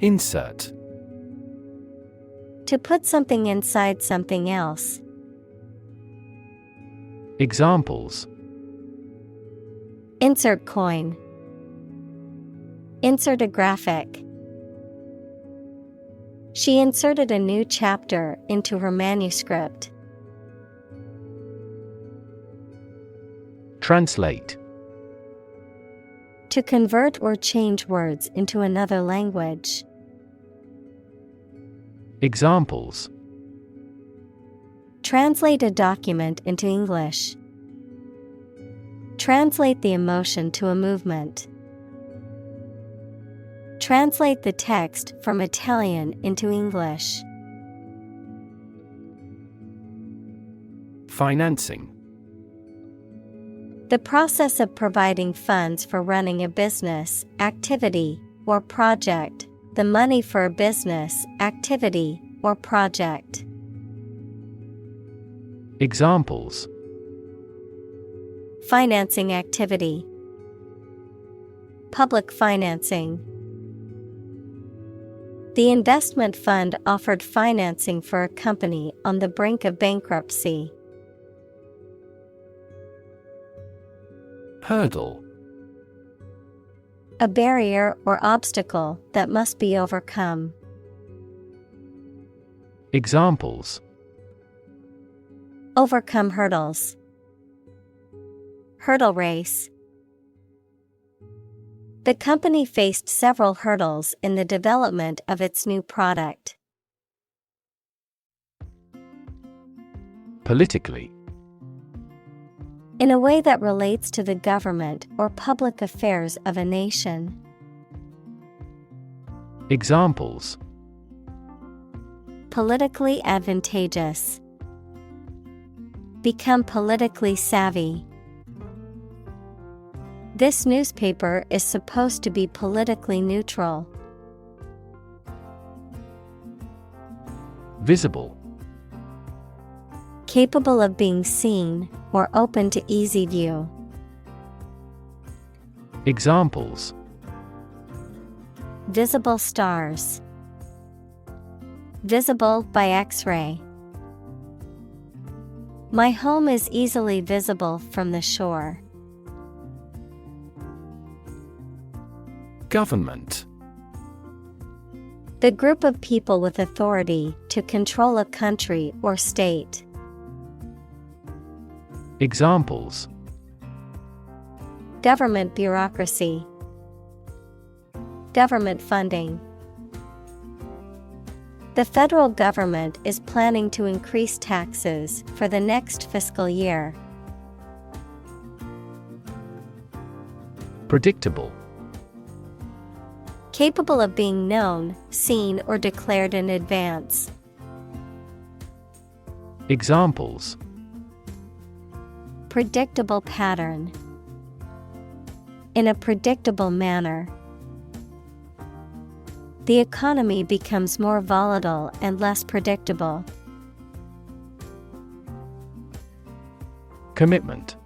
Insert. To put something inside something else. Examples: Insert coin. Insert a graphic. She inserted a new chapter into her manuscript. Translate. To convert or change words into another language. Examples: Translate a document into English. Translate the emotion to a movement. Translate the text from Italian into English. Financing. The process of providing funds for running a business, activity, or project. The money for a business, activity, or project. Examples: Financing activity. Public financing. The investment fund offered financing for a company on the brink of bankruptcy. Hurdle. A barrier or obstacle that must be overcome. Examples: Overcome hurdles. Hurdle race. The company faced several hurdles in the development of its new product. Politically. In a way that relates to the government or public affairs of a nation. Examples: Politically advantageous. Become politically savvy. This newspaper is supposed to be politically neutral. Visible. Capable of being seen or open to easy view. Examples: Visible stars. Visible by X-ray. My home is easily visible from the shore. Government. The group of people with authority to control a country or state. Examples: Government bureaucracy. Government funding. The federal government is planning to increase taxes for the next fiscal year. Predictable. Capable of being known, seen, or declared in advance. Examples: Predictable pattern. In a predictable manner. The economy becomes more volatile and less predictable. Commitment.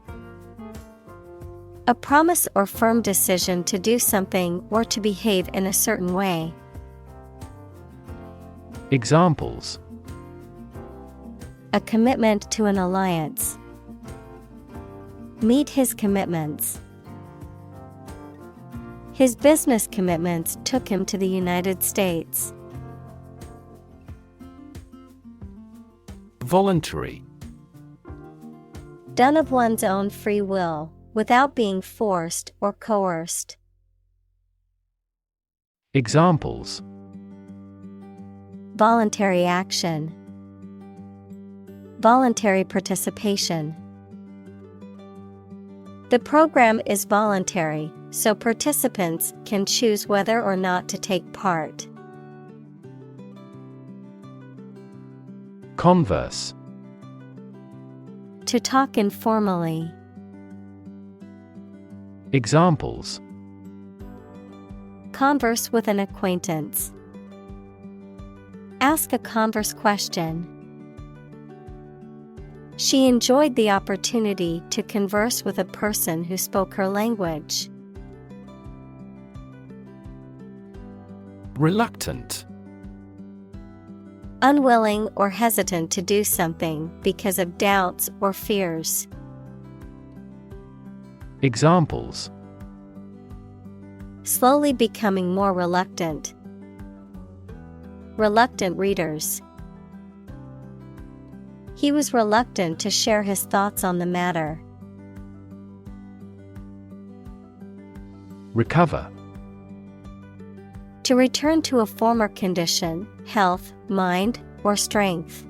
A promise or firm decision to do something or to behave in a certain way. Examples: A commitment to an alliance. Meet his commitments. His business commitments took him to the United States. Voluntary. Done of one's own free will, without being forced or coerced. Examples: Voluntary action. Voluntary participation. The program is voluntary, so participants can choose whether or not to take part. Converse. To talk informally. Examples: Converse with an acquaintance. Ask a converse question. She enjoyed the opportunity to converse with a person who spoke her language. Reluctant. Unwilling or hesitant to do something because of doubts or fears. Examples: Slowly becoming more reluctant. Reluctant readers. He was reluctant to share his thoughts on the matter. Recover. To return to a former condition, health, mind, or strength.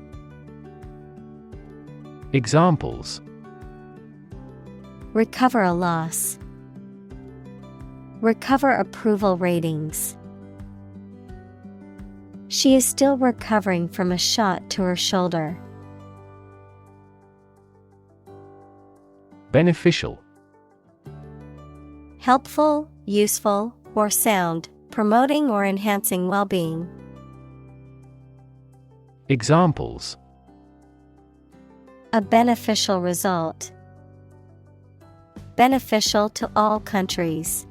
Examples: Recover a loss. Recover approval ratings. She is still recovering from a shot to her shoulder. Beneficial. Helpful, useful, or sound, promoting or enhancing well-being. Examples: A beneficial result. Beneficial to all countries.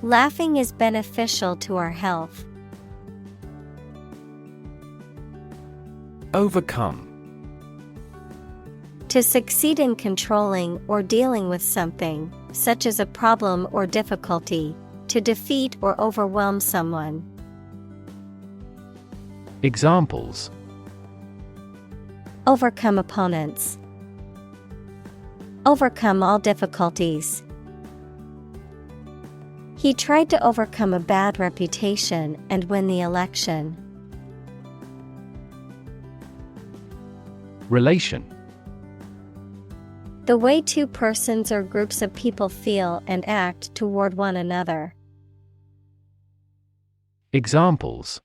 Laughing is beneficial to our health. Overcome. To succeed in controlling or dealing with something, such as a problem or difficulty, to defeat or overwhelm someone. Examples: Overcome opponents. Overcome all difficulties. He tried to overcome a bad reputation and win the election. Relation. The way two persons or groups of people feel and act toward one another. Examples: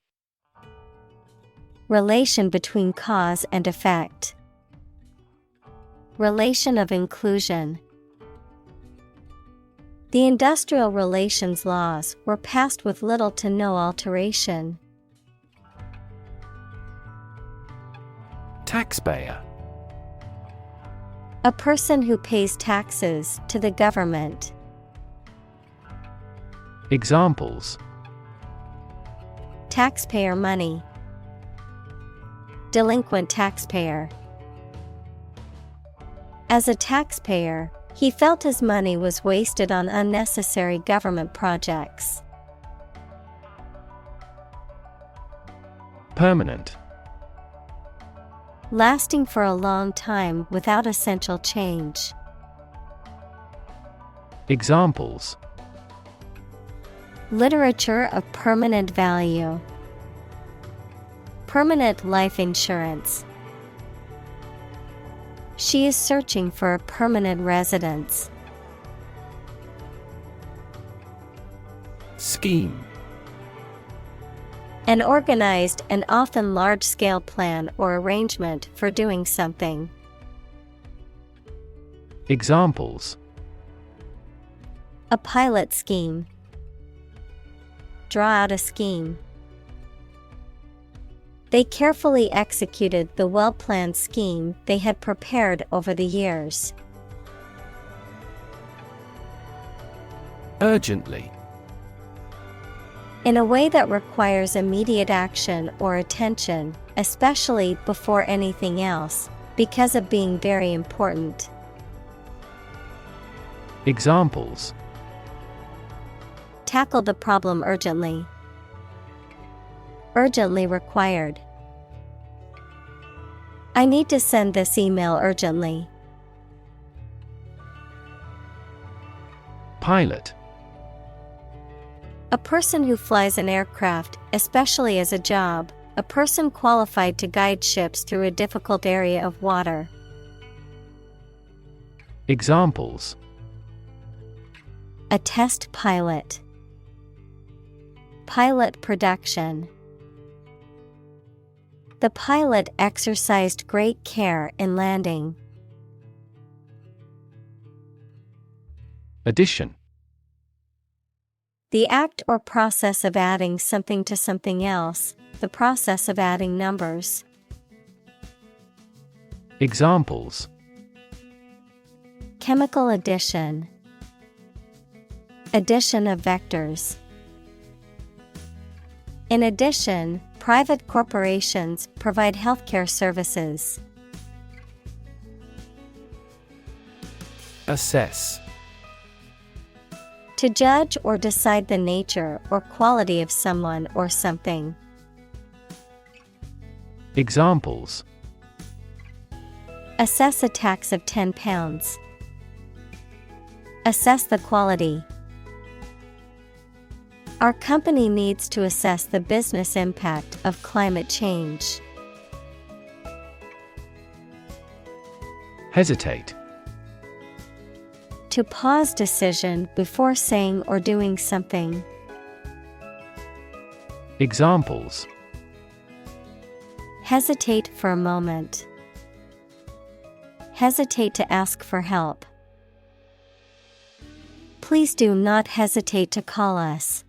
Relation between cause and effect. Relation of inclusion. The industrial relations laws were passed with little to no alteration. Taxpayer. A person who pays taxes to the government. Examples: Taxpayer money. Delinquent taxpayer. As a taxpayer, he felt his money was wasted on unnecessary government projects. Permanent. Lasting for a long time without essential change. Examples: Literature of permanent value. Permanent life insurance. She is searching for a permanent residence. Scheme. An organized and often large-scale plan or arrangement for doing something. Examples: A pilot scheme. Draw out a scheme. They carefully executed the well-planned scheme they had prepared over the years. Urgently. In a way that requires immediate action or attention, especially before anything else, because of being very important. Examples: Tackle the problem urgently. Urgently required. I need to send this email urgently. Pilot. A person who flies an aircraft, especially as a job, a person qualified to guide ships through a difficult area of water. Examples: A test pilot. Pilot production. The pilot exercised great care in landing. Addition. The act or process of adding something to something else, the process of adding numbers. Examples: Chemical addition. Addition of vectors. In addition, private corporations provide healthcare services. Assess. To judge or decide the nature or quality of someone or something. Examples: Assess a tax of £10. Assess the quality. Our company needs to assess the business impact of climate change. Hesitate. To pause decision before saying or doing something. Examples: Hesitate for a moment. Hesitate to ask for help. Please do not hesitate to call us.